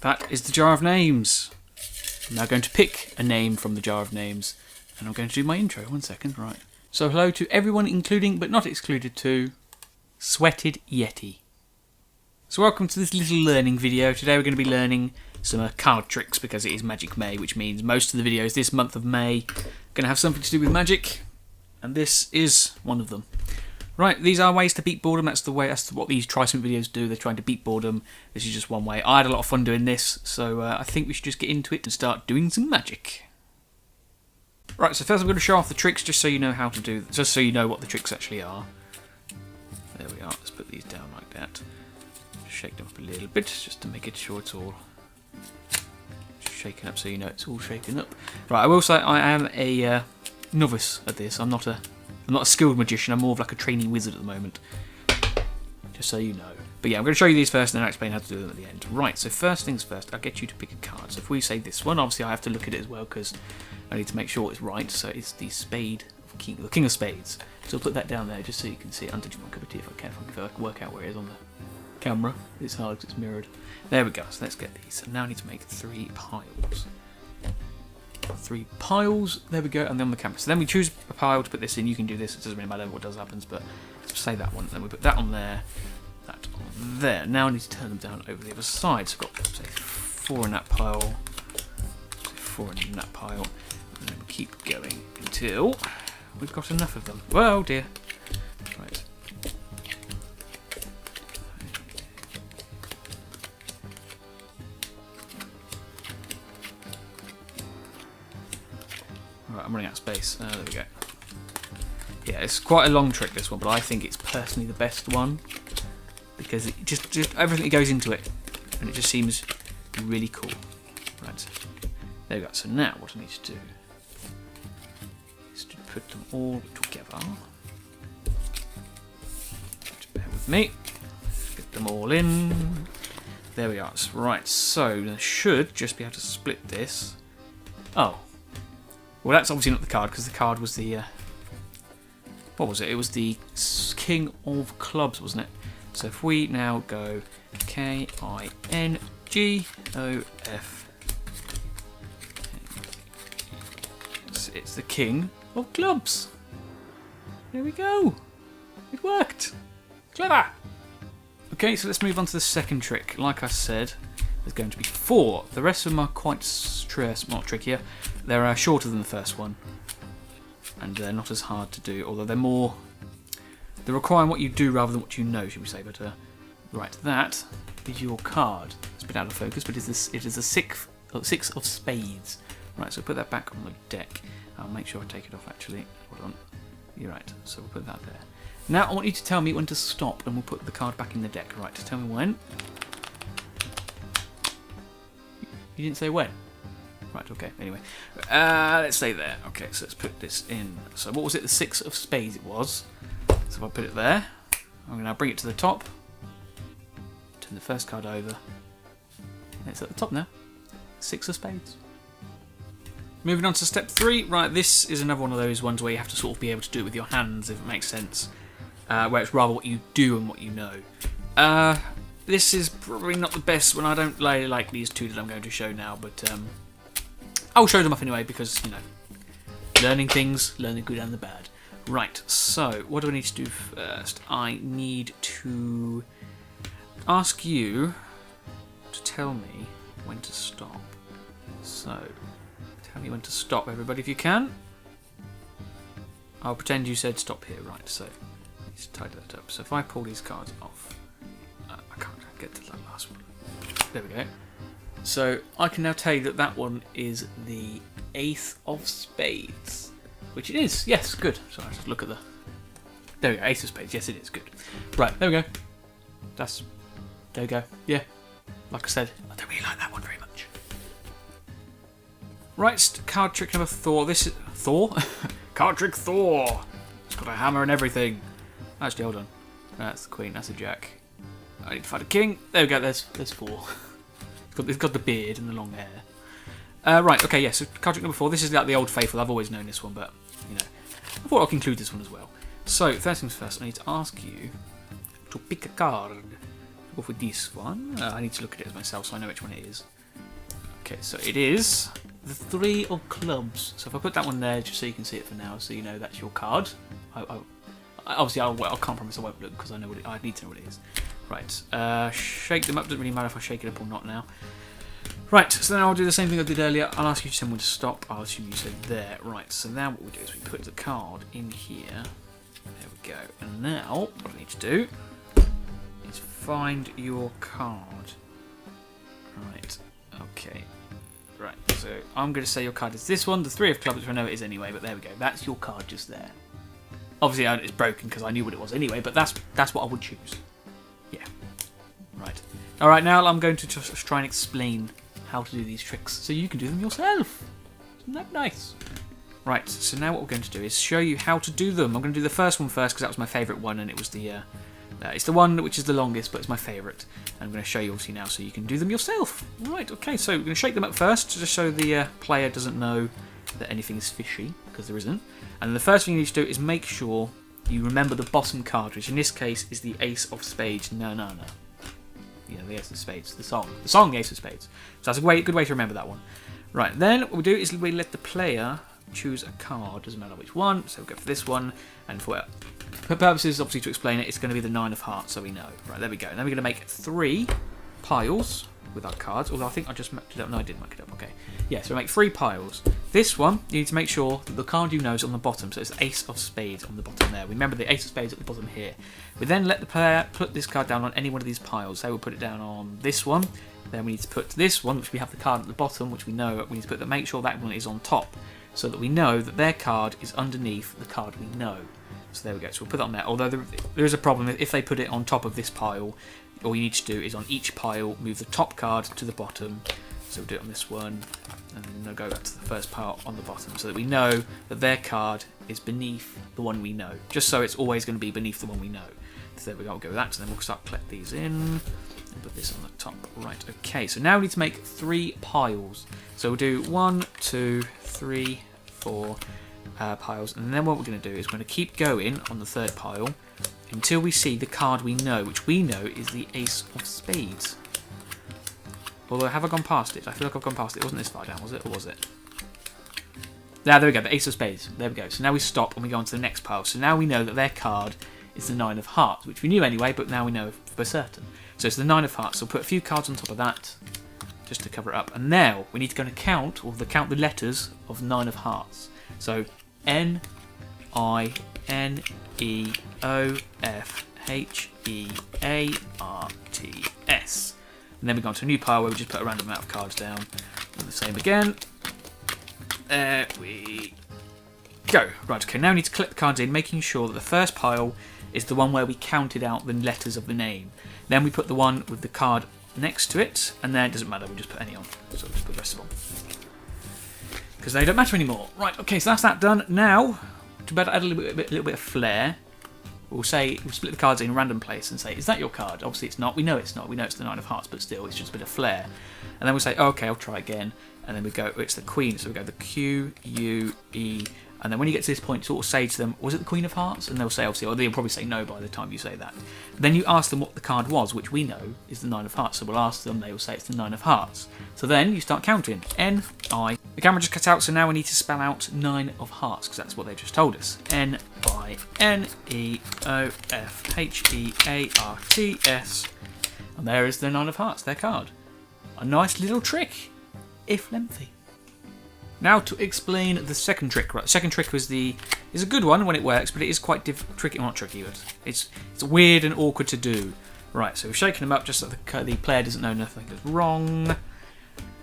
that is the jar of names. I'm now going to pick a name from the jar of names, and I'm going to do my intro. 1 second, right. So hello to everyone, including but not excluded to Sweated Yeti. So welcome to this little learning video. Today we're going to be learning some card tricks because it is Magic May, which means most of the videos this month of May are going to have something to do with magic, and this is one of them. Right, these are ways to beat boredom. That's what these try something videos do. They're trying to beat boredom. This is just one way. I had a lot of fun doing this, so I think we should just get into it and start doing some magic. Right, so first I'm going to show off the tricks just so you know how to do, just so you know what the tricks actually are. There we are. Let's put these down like that. Shake them up a little bit just to make it sure it's all shaken up, so you know it's all shaken up. Right, I will say I am a novice at this. I'm not a skilled magician. I'm more of like a training wizard at the moment, just so you know. But yeah, I'm going to show you these first and then I'll explain how to do them at the end. Right, so first things first, I'll get you to pick a card. So if we say this one, obviously I have to look at it as well because I need to make sure it's right. So it's the spade, the king of spades. So I'll put that down there just so you can see it. I'm touching my cup of tea if I can work out where it is on the camera. It's hard because it's mirrored. There we go. So let's get these. So now I need to make 3 piles. 3 piles. There we go. And then on the camera. So then we choose a pile to put this in. You can do this. It doesn't really matter what does happens, but let's say that one. Then we put that on there. That on there. Now I need to turn them down over the other side. So I've got say 4 in that pile. Say 4 in that pile. And then we keep going until we've got enough of them. Well, dear. Right. Right, I'm running out of space. There we go. Yeah, it's quite a long trick, this one, but I think it's personally the best one because it just everything that goes into it, and it just seems really cool. Right, there we go. So now what I need to do is to put them all together. Just bear with me. Get them all in. There we are. Right, so I should just be able to split this. Oh. Well, that's obviously not the card, because the card was the... what was it? It was the King of Clubs, wasn't it? So if we now go K-I-N-G-O-F... It's the King of Clubs. There we go. It worked. Clever. Okay, so let's move on to the second trick. Like I said, there's going to be 4. The rest of them are quite small, trickier. They're shorter than the first one, and they're not as hard to do, although they're requiring what you do rather than what you know, should we say. But right, that is your card. It's a bit out of focus, but it is a 6 of spades. Right, so put that back on the deck. I'll make sure I take it off actually. Hold on. You're right, so we'll put that there. Now I want you to tell me when to stop, and we'll put the card back in the deck. Right, tell me when. You didn't say when. Right, okay, anyway. Let's stay there. Okay, so let's put this in. So what was it? The 6 of spades it was. So if I put it there, I'm going to bring it to the top. Turn the first card over. And it's at the top now. 6 of spades. Moving on to step 3. Right, this is another one of those ones where you have to sort of be able to do it with your hands, if it makes sense. Where it's rather what you do and what you know. This is probably not the best one. I don't really like these 2 that I'm going to show now, but I'll show them off anyway because, you know, learning things, learn the good and the bad. Right, so what do I need to do first? I need to ask you to tell me when to stop. So, tell me when to stop, everybody, if you can. I'll pretend you said stop here. Right, so let's tidy that up. So if I pull these cards off, I can't get to that last one. There we go. So I can now tell you that that one is the Ace of Spades, which it is. Yes, good. So I just look at the. There we go. Ace of Spades. Yes, it is good. Right, there we go. There we go. Yeah. Like I said, I don't really like that one very much. Right, card trick number 4. This is Thor. Card trick Thor. It's got a hammer and everything. Actually, hold on. That's the Queen. That's a Jack. I need to find a King. There we go. There's 4. It's got the beard and the long hair. Right, okay, yeah, so card trick number 4. This is like the old faithful. I've always known this one, but, you know, I thought I'd include this one as well. So, first things first, I need to ask you to pick a card. Go for this one. I need to look at it myself so I know which one it is. Okay, so it is the 3 of clubs. So if I put that one there, just so you can see it for now, so you know that's your card. Obviously, I can't promise I won't look because I know what I need to know what it is. Right, shake them up. Doesn't really matter if I shake it up or not now. Right, so then I'll do the same thing I did earlier. I'll ask you to tell me to stop. I'll assume you said there. Right, so now what we do is we put the card in here. There we go. And now what I need to do is find your card. Right, okay. Right, so I'm going to say your card is this one, the 3 of clubs, which I know it is anyway, but there we go. That's your card just there. Obviously, it's broken because I knew what it was anyway, but that's what I would choose. Yeah. Right. All right, now I'm going to just try and explain how to do these tricks so you can do them yourself. Isn't that nice? Right, so now what we're going to do is show you how to do them. I'm going to do the first one first because that was my favourite one, and it was the it's the one which is the longest, but it's my favourite. And I'm going to show you obviously now so you can do them yourself. Right, okay, so we're going to shake them up first just so the player doesn't know that anything is fishy, because there isn't. And the first thing you need to do is make sure you remember the bottom card, which in this case is the Ace of Spades. No. You know, the Ace of Spades, the song, the Ace of Spades. So that's a good way to remember that one. Right, then what we do is we let the player choose a card, doesn't matter which one, so we'll go for this one, and for purposes, obviously, to explain it, it's going to be the 9 of hearts, so we know. Right, there we go. And then we're going to make 3 piles with our cards, although I think I just marked it up. No, I didn't mark it up, okay. Yeah, so we make 3 piles. This one, you need to make sure that the card you know is on the bottom, so it's the Ace of Spades on the bottom there. Remember the Ace of Spades at the bottom here. We then let the player put this card down on any one of these piles. They will put it down on this one. Then we need to put this one, which we have the card at the bottom, which we know, we need to put make sure that one is on top, so that we know that their card is underneath the card we know. So there we go, so we'll put that on there. Although there is a problem, if they put it on top of this pile, all you need to do is on each pile, move the top card to the bottom. So we'll do it on this one, and then we'll go back to the first pile on the bottom, so that we know that their card is beneath the one we know. Just so it's always going to be beneath the one we know. So there we go, we'll go with that, so then we'll start collect these in, and put this on the top. Right, okay, so now we need to make 3 piles. So we'll do 1, 2, 3, 4 piles, and then what we're going to do is we're going to keep going on the 3rd pile until we see the card we know, which we know is the Ace of Spades. Although, have I gone past it? I feel like I've gone past it. It wasn't this far down, was it? Or was it? There we go, the Ace of Spades. There we go. So now we stop and we go on to the next pile. So now we know that their card is the 9 of Hearts, which we knew anyway, but now we know for certain. So it's the 9 of Hearts. So we'll put a few cards on top of that, just to cover it up. And now we need to go and count the letters of 9 of Hearts. So N, I, N, E, O, F, H, E, A, R, T, S. And then we go on to a new pile where we just put a random amount of cards down. And the same again. There we go. Right, okay, now we need to clip the cards in, making sure that the first pile is the one where we counted out the letters of the name. Then we put the one with the card next to it, and then it doesn't matter, we just put any on. So we'll just put the rest of them. Because they don't matter anymore. Right, okay, so that's that done. Now, to better add a little bit of flair, we'll split the cards in a random place and say, is that your card? Obviously it's not. We know it's not. We know it's the 9 of Hearts, but still, it's just a bit of flair. And then we'll say, oh, okay, I'll try again. And then we go, it's the Queen. So we go the Q, U, E. And then when you get to this point, sort of say to them, was it the Queen of Hearts? And they'll say, obviously, or they'll probably say no by the time you say that. Then you ask them what the card was, which we know is the 9 of Hearts. So we'll ask them, they will say it's the 9 of Hearts. So then you start counting. N, I. The camera just cut out, so now we need to spell out 9 of Hearts, because that's what they just told us. N, I, N, E, O, F, H, E, A, R, T, S. And there is the 9 of Hearts, their card. A nice little trick, if lengthy. Now to explain the second trick. Right, the second trick is a good one when it works, but it is quite tricky. Well, not tricky, but it's weird and awkward to do. Right, so we're shaking them up just so the player doesn't know nothing is wrong.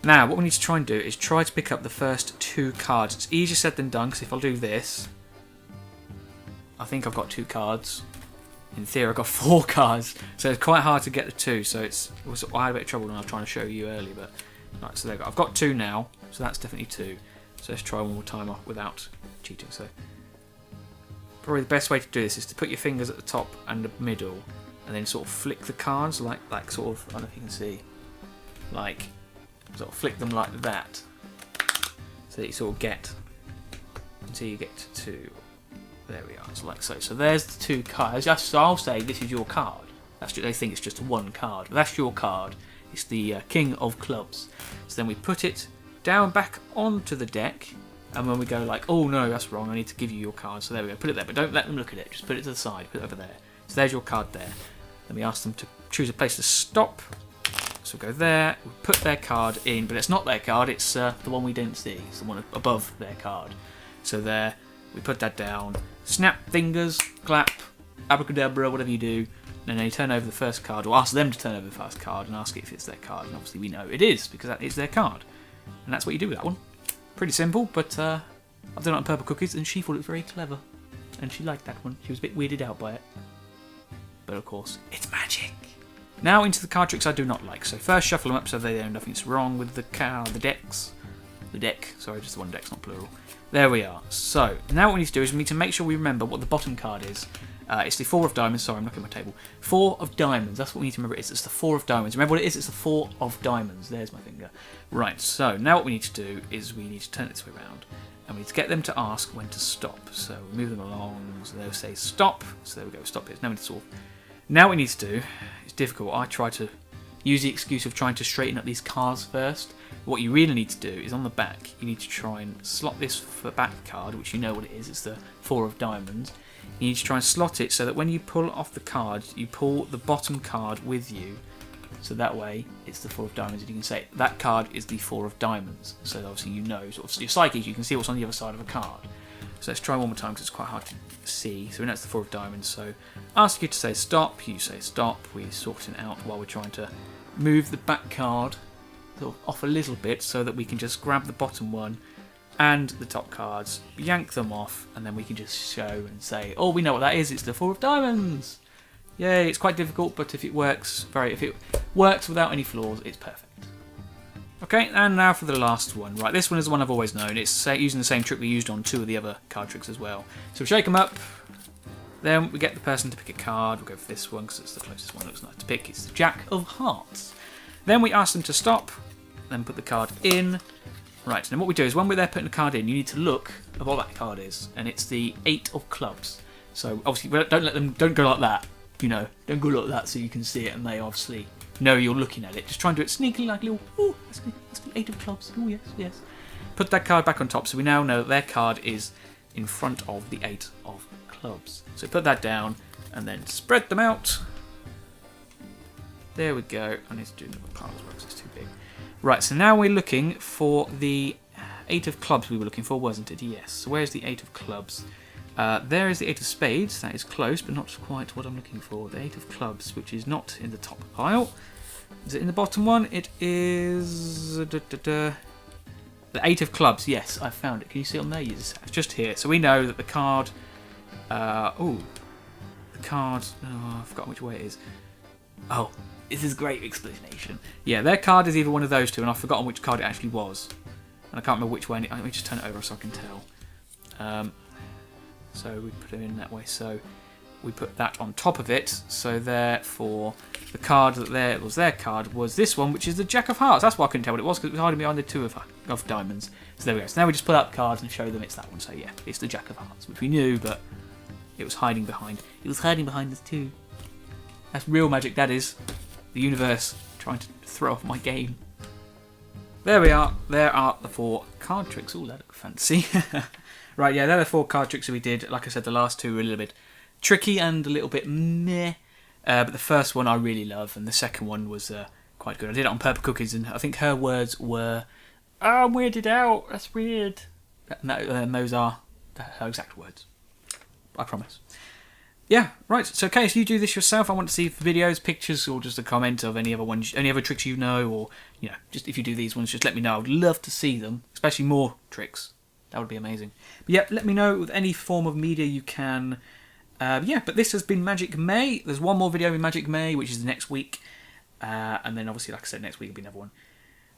Now, what we need to try and do is try to pick up the first 2 cards. It's easier said than done, because if I'll do this, I think I've got 2 cards. In theory, I've got 4 cards, so it's quite hard to get the 2. So I had a bit of trouble when I was trying to show you earlier, but right. So there we go. I've got 2 now, so that's definitely 2. So let's try one more time off without cheating. So probably the best way to do this is to put your fingers at the top and the middle, and then sort of flick the cards like sort of. I don't know if you can see, like sort of flick them like that, so that you sort of get until you get to 2. There we are. So like so. So there's the 2 cards. I'll say this is your card. They think it's just one card, but that's your card. It's the King of Clubs. So then we put it down back onto the deck, and when we go like, oh no, that's wrong, I need to give you your card. So there we go, put it there, but don't let them look at it. Just put it to the side, put it over there. So there's your card there. Then we ask them to choose a place to stop. So we'll go there, we'll put their card in, but it's not their card, it's the one we didn't see. It's the one above their card. So there, we put that down, snap fingers, clap, abracadabra, whatever you do, and then you turn over the first card, or ask them to turn over the first card and ask it if it's their card. And obviously we know it is, because that is their card. And that's what you do with that one. Pretty simple, but I've done it on Purple Cookies, and she thought it was very clever. And she liked that one. She was a bit weirded out by it. But of course, it's magic. Now into the card tricks I do not like. So first shuffle them up so they know nothing's wrong with the decks. The deck, sorry, just the one deck's not plural. There we are. So now what we need to do is we need to make sure we remember what the bottom card is. It's the 4 of diamonds. Sorry, I'm looking at my table. 4 of diamonds. That's what we need to remember. It's the 4 of diamonds. Remember what it is? It's the 4 of diamonds. There's my finger. Right. So now what we need to do is we need to turn it this way around, and we need to get them to ask when to stop. So we move them along. So they'll say stop. So there we go. Stop it. Now we need to sort of. Now what we need to do. It's difficult. I try to use the excuse of trying to straighten up these cards first. What you really need to do is on the back, you need to try and slot this back card, which you know what it is. It's the 4 of diamonds. You need to try and slot it so that when you pull off the card, you pull the bottom card with you. So that way, it's the 4 of diamonds, and you can say that card is the 4 of diamonds. So obviously you know, sort of, you're psychic, you can see what's on the other side of a card. So let's try one more time because it's quite hard to see. So we know it's the 4 of diamonds. So ask you to say stop, you say stop. We sort it out while we're trying to move the back card sort of off a little bit so that we can just grab the bottom one and the top cards, yank them off, and then we can just show and say, oh, we know what that is, it's the 4 of diamonds. Yay, it's quite difficult, but if it works without any flaws, it's perfect. Okay, and now for the last one. Right, this one is the one I've always known. It's using the same trick we used on 2 of the other card tricks as well. So we shake them up, then we get the person to pick a card. We'll go for this one because it's the closest one, looks nice to pick. It's the Jack of Hearts. Then we ask them to stop, then put the card in. Right, and then what we do is when we're there putting the card in, you need to look at what that card is, and it's the 8 of clubs. So obviously, don't go like that, you know, don't go like that so you can see it, and they obviously know you're looking at it. Just try and do it sneakily, like a little, oh, that's the 8 of clubs. Oh yes, yes. Put that card back on top, so we now know that their card is in front of the 8 of clubs. So put that down, and then spread them out. There we go. I need to do another card as well because it's too big. Right, so now we're looking for the 8 of clubs we were looking for, wasn't it? Yes. So where's the 8 of clubs? There is the 8 of spades. That is close, but not quite what I'm looking for. The 8 of clubs, which is not in the top pile. Is it in the bottom one? It is... The 8 of clubs. Yes, I found it. Can you see it on there? Yes, it's just here. So we know that the card... the card... Oh, I've forgotten which way it is. Oh, this is a great explanation. Yeah, their card is either one of those two, and I've forgotten which card it actually was. And I can't remember which way. Let me just turn it over so I can tell. So we put it in that way. So we put that on top of it. So therefore, the card that was their card was this one, which is the Jack of Hearts. That's why I couldn't tell what it was, because it was hiding behind the 2 of diamonds. So there we go. So now we just pull out the cards and show them it's that one. So yeah, it's the Jack of Hearts, which we knew, but it was hiding behind. It was hiding behind this too. That's real magic, that is. The universe trying to throw off my game. There we are. There are the 4 card tricks. Oh, that look fancy. Right, yeah, they're the 4 card tricks that we did. Like I said, the last 2 were a little bit tricky and a little bit meh. But the first one I really love, and the second one was quite good. I did it on Purple Cookies, and I think her words were, "Oh, I'm weirded out. That's weird." And those are her exact words. I promise. Yeah, right. So, Case, you do this yourself. I want to see videos, pictures, or just a comment of any other tricks you know, or just if you do these ones, just let me know. I'd love to see them, especially more tricks. That would be amazing. But yeah, let me know with any form of media you can. But this has been Magic May. There's one more video in Magic May, which is next week, and then obviously, like I said, next week will be another one.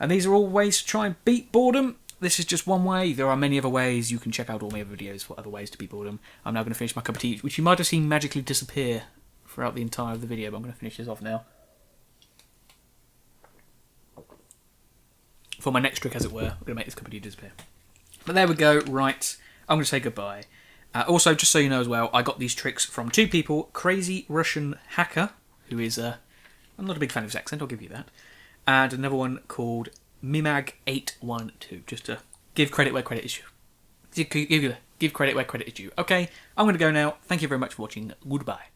And these are all ways to try and beat boredom. This is just one way. There are many other ways. You can check out all my other videos for other ways to beat boredom. I'm now going to finish my cup of tea, which you might have seen magically disappear throughout the entire of the video, but I'm going to finish this off now. For my next trick, as it were, I'm going to make this cup of tea disappear. But there we go. Right, I'm going to say goodbye. Also, just so you know as well, I got these tricks from 2 people. Crazy Russian Hacker, who is I'm not a big fan of his accent, I'll give you that. And another one called Mimag812, just to give credit where credit is due. Give credit where credit is due. Okay, I'm going to go now. Thank you very much for watching. Goodbye.